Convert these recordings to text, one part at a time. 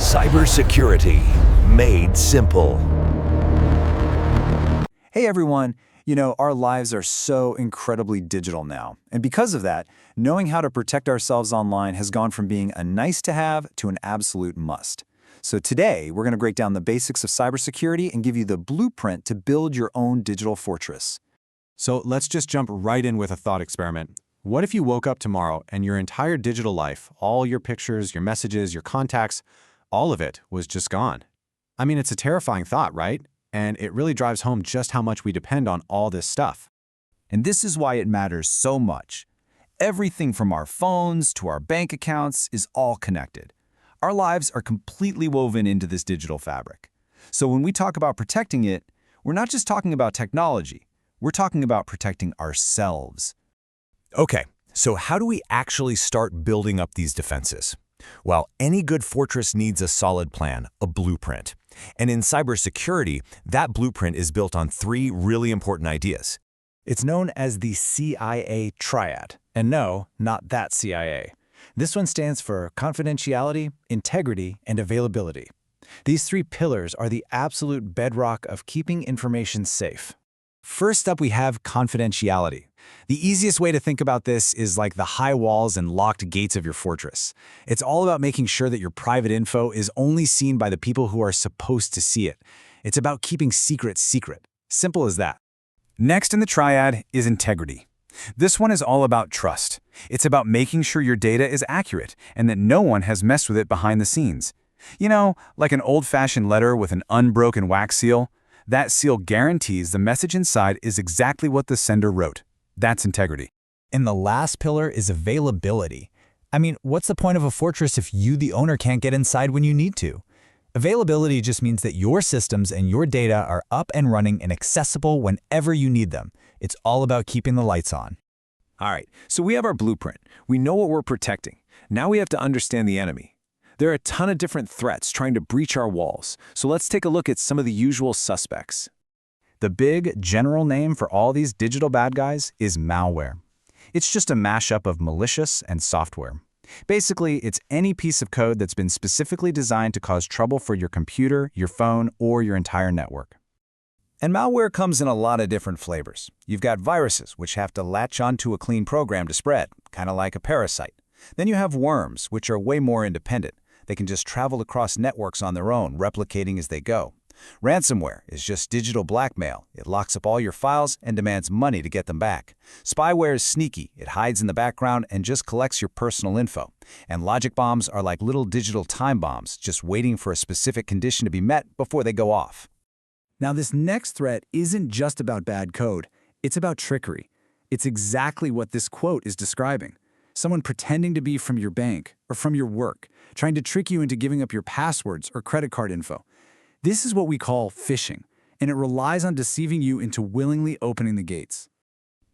Cybersecurity made simple. Hey everyone, our lives are so incredibly digital now. And because of that, knowing how to protect ourselves online has gone from being a nice to have to an absolute must. So today, we're going to break down the basics of cybersecurity and give you the blueprint to build your own digital fortress. So let's just jump right in with a thought experiment. What if you woke up tomorrow and your entire digital life, all your pictures, your messages, your contacts, all of it was just gone? I mean, it's a terrifying thought, right? And it really drives home just how much we depend on all this stuff. And this is why it matters so much. Everything from our phones to our bank accounts is all connected. Our lives are completely woven into this digital fabric. So when we talk about protecting it, we're not just talking about technology. We're talking about protecting ourselves. Okay, so how do we actually start building up these defenses? Well, any good fortress needs a solid plan, a blueprint. And in cybersecurity, that blueprint is built on three really important ideas. It's known as the CIA triad. And no, not that CIA. This one stands for confidentiality, integrity, and availability. These three pillars are the absolute bedrock of keeping information safe. First up, we have confidentiality. The easiest way to think about this is like the high walls and locked gates of your fortress. It's all about making sure that your private info is only seen by the people who are supposed to see it. It's about keeping secrets secret. Simple as that. Next in the triad is integrity. This one is all about trust. It's about making sure your data is accurate and that no one has messed with it behind the scenes. Like an old-fashioned letter with an unbroken wax seal. That seal guarantees the message inside is exactly what the sender wrote. That's integrity. And the last pillar is availability. I mean, what's the point of a fortress if you, the owner, can't get inside when you need to? Availability just means that your systems and your data are up and running and accessible whenever you need them. It's all about keeping the lights on. All right, so we have our blueprint. We know what we're protecting. Now we have to understand the enemy. There are a ton of different threats trying to breach our walls, so let's take a look at some of the usual suspects. The big, general name for all these digital bad guys is malware. It's just a mashup of malicious and software. Basically, it's any piece of code that's been specifically designed to cause trouble for your computer, your phone, or your entire network. And malware comes in a lot of different flavors. You've got viruses, which have to latch onto a clean program to spread, kind of like a parasite. Then you have worms, which are way more independent. They can just travel across networks on their own, replicating as they go. Ransomware is just digital blackmail. It locks up all your files and demands money to get them back. Spyware is sneaky. It hides in the background and just collects your personal info. And logic bombs are like little digital time bombs, just waiting for a specific condition to be met before they go off. Now, this next threat isn't just about bad code. It's about trickery. It's exactly what this quote is describing. Someone pretending to be from your bank or from your work, trying to trick you into giving up your passwords or credit card info. This is what we call phishing, and it relies on deceiving you into willingly opening the gates.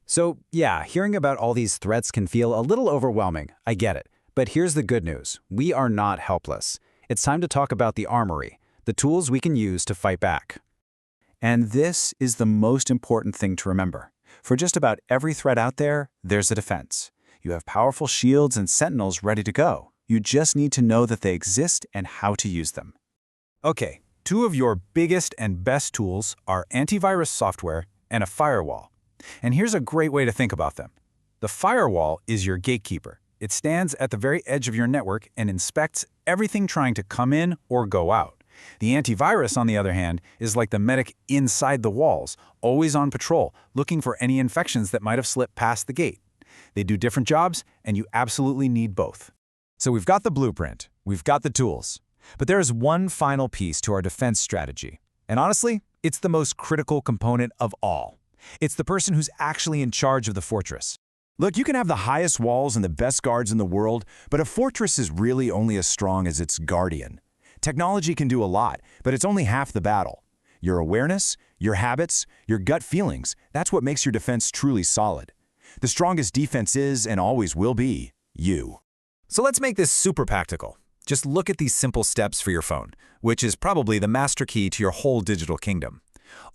So, yeah, hearing about all these threats can feel a little overwhelming. I get it. But here's the good news. We are not helpless. It's time to talk about the armory, the tools we can use to fight back. And this is the most important thing to remember. For just about every threat out there, there's a defense. You have powerful shields and sentinels ready to go. You just need to know that they exist and how to use them. Okay. Two of your biggest and best tools are antivirus software and a firewall. And here's a great way to think about them. The firewall is your gatekeeper. It stands at the very edge of your network and inspects everything trying to come in or go out. The antivirus, on the other hand, is like the medic inside the walls, always on patrol, looking for any infections that might have slipped past the gate. They do different jobs, and you absolutely need both. So we've got the blueprint, we've got the tools. But there is one final piece to our defense strategy. And honestly, it's the most critical component of all. It's the person who's actually in charge of the fortress. Look, you can have the highest walls and the best guards in the world, but a fortress is really only as strong as its guardian. Technology can do a lot, but it's only half the battle. Your awareness, your habits, your gut feelings, that's what makes your defense truly solid. The strongest defense is, and always will be, you. So let's make this super practical. Just look at these simple steps for your phone, which is probably the master key to your whole digital kingdom.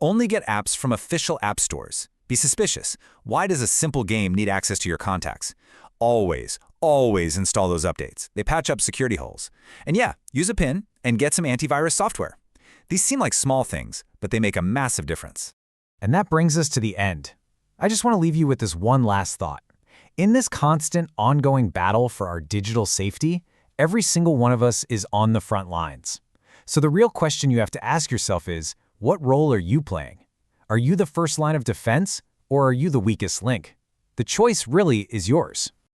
Only get apps from official app stores. Be suspicious. Why does a simple game need access to your contacts? Always install those updates. They patch up security holes. And yeah, use a PIN and get some antivirus software. These seem like small things, but they make a massive difference. And that brings us to the end. I just want to leave you with this one last thought. In this constant, ongoing battle for our digital safety, every single one of us is on the front lines. So the real question you have to ask yourself is, what role are you playing? Are you the first line of defense, or are you the weakest link? The choice really is yours.